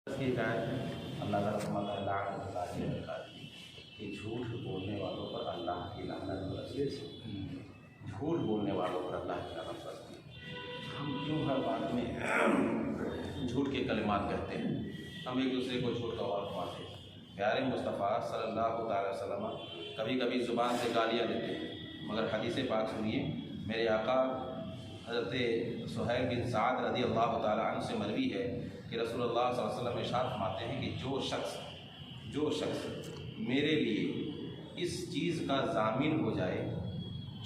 की हिदायत है। अल्लाह ताला कि झूठ बोलने वालों पर अल्लाह की लानत बरसती है। झूठ बोलने वालों पर अल्लाह की लानत बरसती है। हम क्यों हर बात में झूठ के कलिमात कहते हैं? हम एक दूसरे को झूठ का वार मारते हैं। प्यारे मुस्तफ़ा सल्लल्लाहु अलैहि वसल्लम कभी कभी ज़ुबान से गालियाँ देते हैं, मगर हदीस पाक सुनिए। मेरे आका हज़रत सुहैल बिन साद रज़ी अल्लाह ताला अन्हु से मरवी है कि रसूलुल्लाह सल्लल्लाहु अलैहि वसल्लम इरशाद फरमाते हैं कि जो शख्स मेरे लिए इस चीज़ का ज़ामिन हो जाए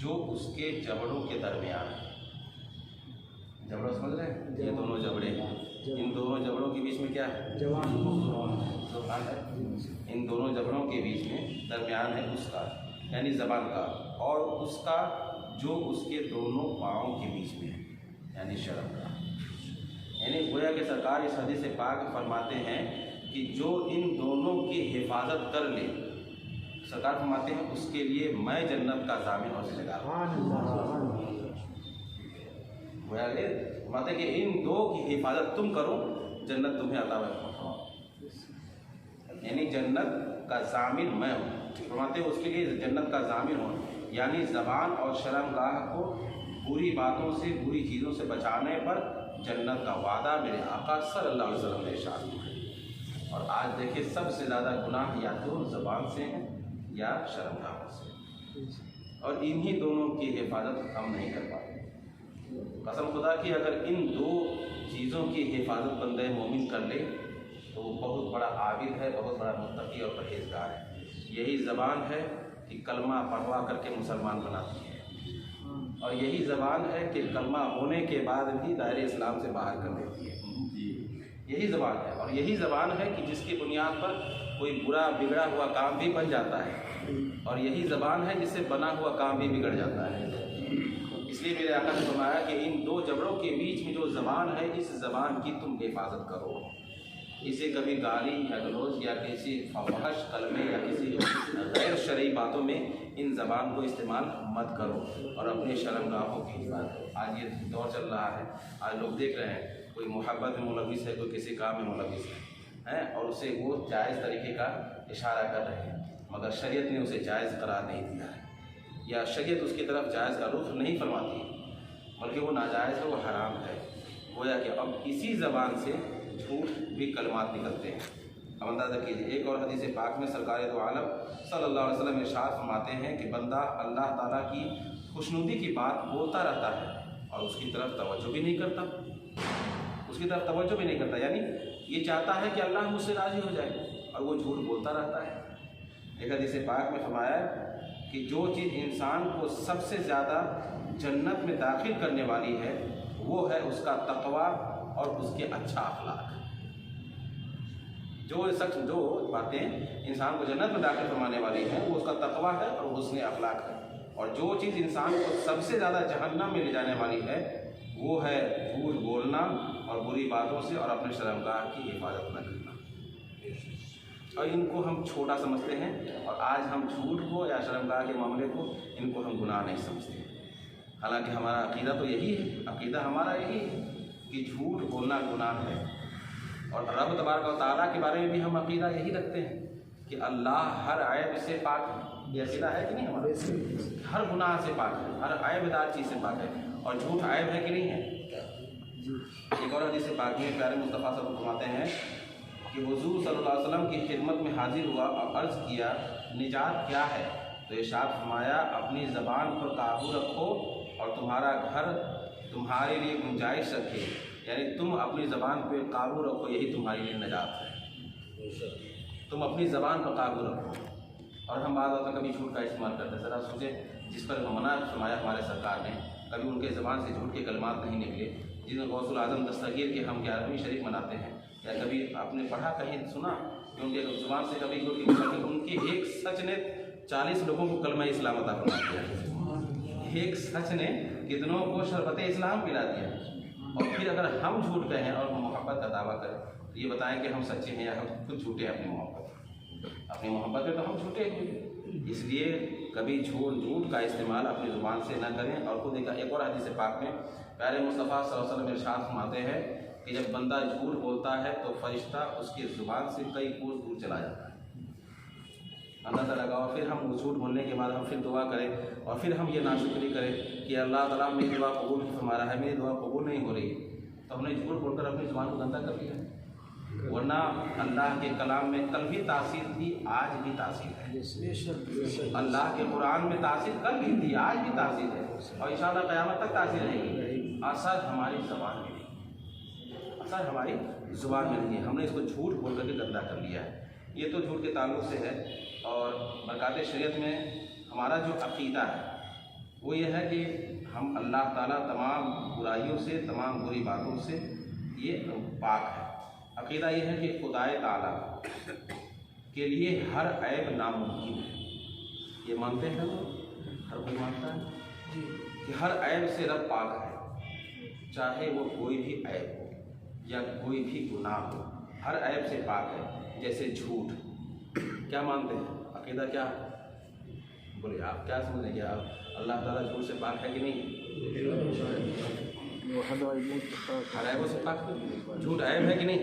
जो उसके जबड़ों के दरमियान है। जबड़ा समझ रहे हैं? ये दोनों जबड़े हैं। इन दोनों जबड़ों के बीच में क्या है? ज़बान है। इन दोनों जबड़ों के बीच में दरमियान है उसका, यानी ज़बान का, और उसका जो उसके दोनों पाँव के बीच में है, यानी शर्म का। यानी गोया के सरकार इस हदीस पाक फरमाते हैं कि जो इन दोनों की हिफाजत कर ले, सरकार फरमाते हैं उसके लिए मैं जन्नत का ज़ामिन और ज़िम्मेदार। गोया के फरमाते कि इन दो की हिफाजत तुम करो, जन्नत तुम्हें अता है। यानी जन्नत का ज़ामिन मैं हूँ। फरमाते उसके लिए जन्नत का ज़ामिन हो, यानी ज़बान और शर्मगाह को बुरी बातों से, बुरी चीज़ों से बचाने पर जन्नत का वादा मेरे आका सल्लल्लाहु अलैहि वसल्लम ने इरशाद किया। और आज देखिए सबसे ज़्यादा गुनाह या तो ज़बान से हैं या शर्मगाह से, और इन्हीं दोनों की हिफाजत हम नहीं कर पाते। कसम खुदा की अगर इन दो चीज़ों की हिफाजत बंदे मोमिन कर ले तो वो बहुत बड़ा आबिद है, बहुत बड़ा मुत्तकी और परहेज़गार है। यही ज़बान है कि कलमा पढ़वा करके मुसलमान बनाती है, और यही ज़बान है कि कलमा होने के बाद भी दायरे इस्लाम से बाहर कर देती है। यही ज़बान है, और यही ज़बान है कि जिसकी बुनियाद पर कोई बुरा बिगड़ा हुआ काम भी बन जाता है, और यही ज़बान है जिससे बना हुआ काम भी बिगड़ जाता है। इसलिए मेरे आका ने फरमाया कि इन दो जबड़ों के बीच में जो ज़बान है, इस ज़बान की तुम हिफाजत करो। इसे कभी गाली या गलौज या किसी फहश कलमे या किसी गैर शरई बातों में इन ज़बान को इस्तेमाल मत करो, और अपने शर्मगाहों की हिफाजत करो। आज ये दौर चल रहा है, आज लोग देख रहे हैं कोई मोहब्बत में मुलविस है, कोई किसी काम में मुलविस है, और उसे वो जायज़ तरीके का इशारा कर रहे हैं, मगर शरीयत ने उसे जायज़ करार नहीं दिया है, या शरीयत उसकी तरफ जायज़ का रुख नहीं फरमाती, बल्कि वो नाजायज़ है, वो हराम है। गोया कि अब इसी ज़बान से झूठ भी कलमात निकलते हैं। अब अंदाज़ा कीजिए, एक और हदीस पाक में सरकार दो आलम सल्लल्लाहु अलैहि वसल्लम इरशाद फरमाते हैं कि बंदा अल्लाह ताला की खुशनुदी की बात बोलता रहता है और उसकी तरफ तवज्जो भी नहीं करता, यानी ये चाहता है कि अल्लाह मुझसे राज़ी हो जाए, और वो झूठ बोलता रहता है। एक हदीस पाक में फरमाया कि जो चीज़ इंसान को सबसे ज़्यादा जन्नत में दाखिल करने वाली है वो है उसका तक़वा और उसके अच्छा अखलाक। जो बातें इंसान को जन्नत में दाखिल फरमाने वाली हैं वो उसका तक़वा है और हुस्न अखलाक है, और जो चीज़ इंसान को सबसे ज़्यादा जहन्नम में ले जाने वाली है वो है झूठ बोलना और बुरी बातों से और अपने शर्मगाह की हिफाजत न करना। और इनको हम छोटा समझते हैं, और आज हम झूठ को या शर्मगाह के मामले को इनको हम गुनाह नहीं समझते। हालांकि हमारा अक़ीदा तो यही है, अक़ीदा हमारा यही है कि झूठ बोलना गुनाह है, और रब तबारक व तआला के बारे में भी हम अक़ीदा यही रखते हैं कि अल्लाह हर ऐब से पाक है। ये अक़ीदा है कि नहीं हमारा? हर गुनाह से पाक है, हर ऐबदार चीज़ से पाक है, और झूठ ऐब है कि नहीं है? एक और हदीस पाक में प्यारे मुस्तफ़ा सब फरमाते हैं कि हुज़ूर सल्लल्लाहु अलैहि वसल्लम की खिदमत में हाजिर हुआ और अर्ज़ किया निजात क्या है? तो इरशाद फरमाया अपनी ज़बान पर काबू रखो और तुम्हारा घर तुम्हारे लिए गुंजाइश रखे, यानी तुम अपनी ज़बान पर काबू रखो, यही तुम्हारे लिए निजात है। तुम अपनी ज़बान पर काबू रखो। और हम बाद में कभी झूठ का इस्तेमाल करते हैं। ज़रा सोचें, जिस पर मना फरमाया हमारे सरकार ने, कभी उनके ज़बान से झूठ के कलमात नहीं निकले। जिन गौसुल आज़म दस्तगीर के हम 11वीं शरीफ मनाते हैं, या कभी आपने पढ़ा कहीं सुना कि उनके ज़ुबान से कभी झूठ की उनकी एक सच ने 40 लोगों को कलमा इस्लाम अता फरमा दिया। एक सच ने कितनों को शरबत इस्लाम पिला दिया। और फिर अगर हम झूठ कहें और मोहब्बत का दावा करें तो ये बताएं कि हम सच्चे हैं या हम खुद झूठे हैं अपनी मोहब्बत में, तो हम झूठे हैं। इसलिए कभी झूठ का इस्तेमाल अपनी ज़ुबान से न करें। और खुद एक और हदीस पाक में प्यारे मुस्तफ़ा सल्लल्लाहु अलैहि वसल्लम इरशाद फरमाते हैं कि जब बंदा झूठ बोलता है तो फरिश्ता उसकी ज़ुबान से कई कोस दूर चला जाता है, अंदाज़ा लगाओ। फिर हम झूठ बोलने के बाद हम फिर दुआ करें और फिर हम ये नाशुक्री करें कि अल्लाह ताला मेरी दुआ कबूल फरमा रहा है, मेरी दुआ कबूल नहीं हो रही, तो हमने झूठ बोलकर अपनी ज़ुबान को गंदा कर लिया है। वरना अल्लाह के कलाम में कल भी तासीर थी, आज भी तासीर है। अल्लाह के कुरान में तासीर कल भी थी, आज भी तासीर है और इंशाअल्लाह क़यामत तक तासीर रहेगी। असर हमारी ज़ुबान में नहीं, असर हमारी ज़ुबान में नहीं है। हमने इसको झूठ बोल करके गंदा कर लिया है। ये तो झूठ के ताल्लुक़ से है। और बरक़ात शरीयत में हमारा जो अक़ीदा है वो ये है कि हम अल्लाह ताला तमाम बुराइयों से, तमाम बुरी बातों से ये पाक है। अक़ीदा ये है कि खुदाए ताला के लिए हर ऐब नामुमकिन है। ये मानते हैं लोग, हर कोई मानता है कि हर ऐब से रब पाक है, चाहे वो कोई भी ऐब हो या कोई भी गुनाह हो, हर ऐब से पाक है। जैसे झूठ, क्या मानते हैं? अक़ीदा क्या बोले आप, क्या समझेंगे आप? अल्लाह ताला झूठ से पाक है कि नहीं? हर ऐबों से पाक है। झूठ ऐब है कि नहीं?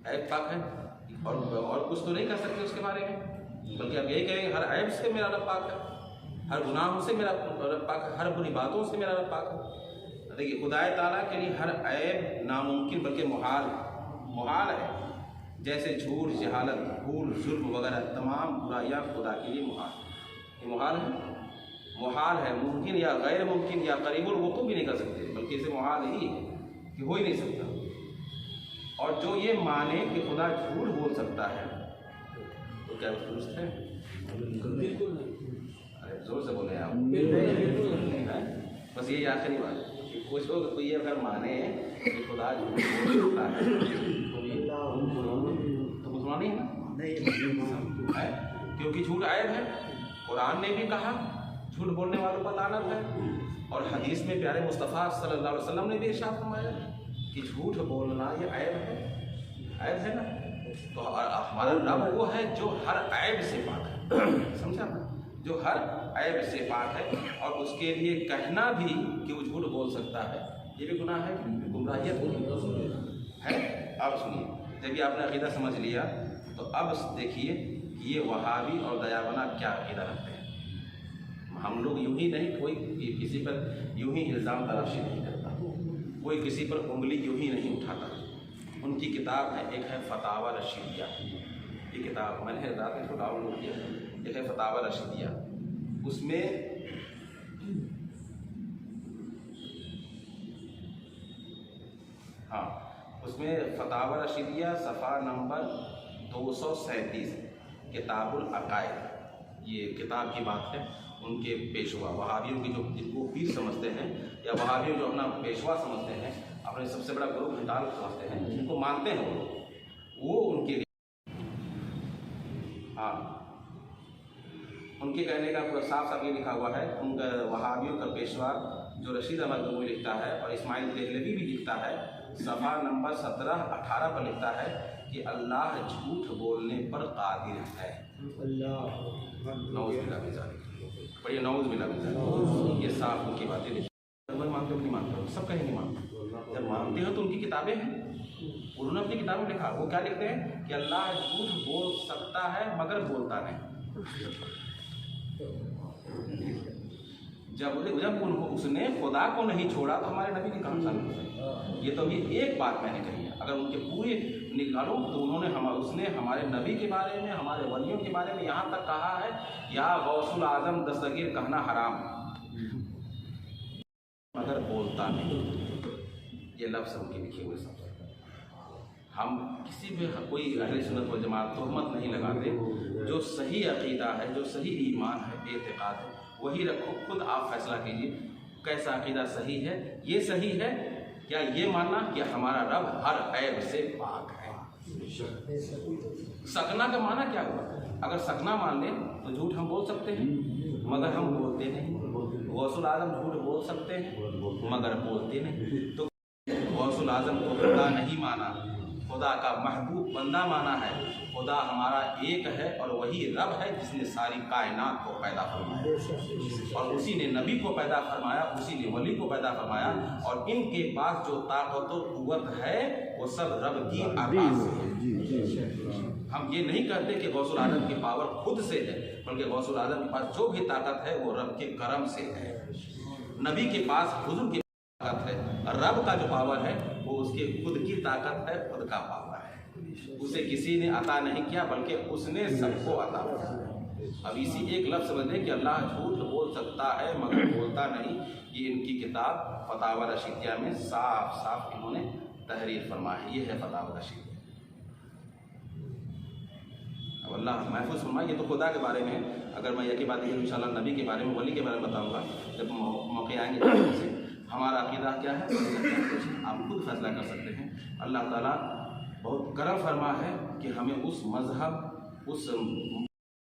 ऐब पाक है। और कुछ तो नहीं कर सकते उसके बारे में, बल्कि आप यही कहेंगे हर ऐब से मेरा रब पाक है, हर गुनाहों से मेरा रब पाक है, हर बुरी बातों से मेरा रब पाक है। देखिए, खुदाए ताला के लिए हर ऐब नामुमकिन बल्कि मुहाल है। जैसे झूठ, जहालत, भूल, जुल्म वगैरह तमाम बुराइयाँ खुदा के लिए मुहाल है। मुमकिन या गैर मुमकिन या करीबुल वक़ूअ भी नहीं कर सकते, बल्कि इसे मुहाल ही है कि हो ही नहीं सकता। और जो ये माने कि खुदा झूठ बोल सकता है तो क्या वो दुरुस्त है? बिल्कुल नहीं। अरे जोर से बोले आप। बस ये आखिरी बात कि कुछ लोग कोई अगर माने कि खुदा झूठ बोल सकता है तो मुसलमान नहीं है ना? नहीं, क्योंकि झूठ ऐब है। कुरान ने भी कहा झूठ बोलने वालों पर लानत है, और हदीस में प्यारे मुस्तफ़ा सल्लल्लाहु अलैहि वसल्लम ने भी इरशाद फरमाया कि झूठ बोलना ये ऐब है ना। तो हमारा रब वो है जो हर ऐब से पाक है, समझा ना? जो हर ऐब से पाक है। और उसके लिए कहना भी कि वो झूठ बोल सकता है ये भी गुनाह है, गुमराहियत है। अब सुनिए, जब ये आपने अक़ीदा समझ लिया तो अब देखिए कि ये वहाबी और दयाबना क्या अक़ीदा रखते हैं। हम लोग यूँ ही नहीं, कोई किसी पर यूँ ही इल्ज़ाम तराशी नहीं करता, कोई किसी पर उंगली यूँ ही नहीं उठाता। उनकी किताब है, एक है फतावा रशीदिया, ये किताब मैंने रात में इसको डाउनलोड किया, एक है फतावा रशीदिया। उसमें उसमें फतावा रशीदिया सफ़ा नंबर 237 किताबुल अक़ाइद, ये किताब की बात है। उनके पेशवा वहाबियों की, जो जिनको पीर समझते हैं या वहाबियों जो अपना पेशवा समझते हैं, अपने सबसे बड़ा गुरु घंटाल समझते हैं, जिनको मानते हैं वो उनके लिए उनके कहने का पूरा साफ साफ ये लिखा हुआ है। उनका वहाबियों का पेशवा जो रशीद अहमद गंगोई लिखता है और इस्माइल देहलवी भी लिखता है, सफ़ा नंबर 17-18 पर लिखता है कि अल्लाह झूठ बोलने पर कादिर है। पढ़िए, नौज़ बिल्लाह, ये साफ उनकी बातें लिखी। अगर मानते हो नहीं मानते हो, सब कहेंगे मानते हो। जब मानते हो तो उनकी किताबें हैं, उन्होंने अपनी किताब में लिखा। वो क्या लिखते हैं कि अल्लाह झूठ बोल सकता है मगर बोलता नहीं। जब उसने खुदा को नहीं छोड़ा तो हमारे नबी की कहाँ शामिल है? ये तो अभी एक बात मैंने कही है, अगर उनके पूरे निकालो तो उसने हमारे नबी के बारे में, हमारे वलियों के बारे में यहाँ तक कहा है या गौसुल आजम दस्तगीर कहना हराम, मगर बोलता नहीं। ये लफ्ज़ उनके लिखे हुए सब। हम किसी भी कोई अहले सुन्नत वल जमात तोहमत नहीं लगाते। जो सही अक़ीदा है, जो सही ईमान है, एतिक़ाद है, वही रखो। खुद आप फैसला कीजिए कैसा अक़ीदा सही है। ये सही है क्या ये मानना कि हमारा रब हर ऐब से पाक है? सकना का माना क्या हुआ? अगर सकना मान लें तो झूठ हम बोल सकते हैं मगर हम बोलते नहीं। गौसुल आज़म झूठ बोल सकते हैं मगर बोलते नहीं। तो गौसुल आज़म को खुदा नहीं माना खुदा का महबूब बंदा माना है। खुदा हमारा एक है और वही रब है जिसने सारी कायनात को पैदा फरमाया और उसी ने नबी को पैदा फरमाया, उसी ने वली को पैदा फरमाया। और इनके पास जो ताकत और कुव्वत है वो सब रब की अता से है। हम ये नहीं कहते कि गौसुल आजम की पावर खुद से है, बल्कि गौसुल आजम के पास जो भी ताकत है वो रब के करम से है। नबी के पास हुजूर की ताकत है, रब का जो पावर है वो उसके खुद की ताकत है, खुद का पावर है। उसे किसी ने अता नहीं किया बल्कि उसने सबको अता किया। अब इसी एक लफ्ज़ समझ कि अल्लाह झूठ बोल सकता है मगर बोलता नहीं, ये इनकी किताब फतावा रशीदिया में साफ साफ इन्होंने तहरीर फरमाया है। ये है फतावा रशीदिया। अब अल्लाह महफूज फरमाए। ये तो खुदा के बारे में। अगर मैं यही बात इंशाल्लाह नबी के बारे में, वली के बारे में बताऊँगा जब मौके आएंगे। हमारा अकीदा क्या है आप खुद फैसला कर सकते हैं। अल्लाह ताला बहुत करम फरमा है कि हमें उस मजहब उस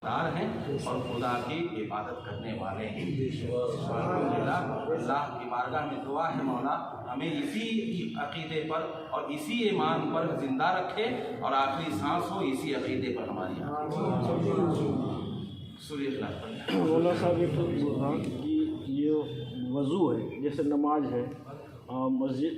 दार हैं और खुदा की इबादत करने वाले हैं। अल्लाह की बारगाह में दुआ है मौला हमें इसी अकीदे पर और इसी ईमान पर जिंदा रखे और आखिरी सांस हो इसी अकीदे पर हमारी। मौला साहब कि ये वज़ू है, जैसे नमाज है, मस्जिद